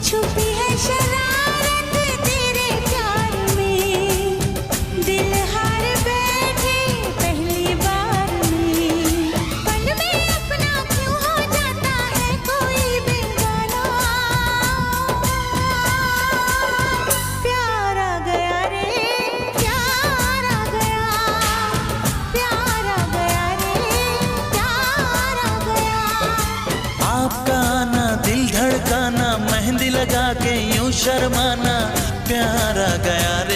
छुपी है शरारत तेरे प्यार में, दिल हार बैठे पहली बार में। पल में अपना क्यों हो जाता है कोई बेगाना, प्यार आ गया रे, प्यार आ गया, प्यार आ गया रे, प्यार आ गया। आपका आना दिल धड़काना, मेहंदी लगा के यूं शर्माना, प्यार आ गया रे।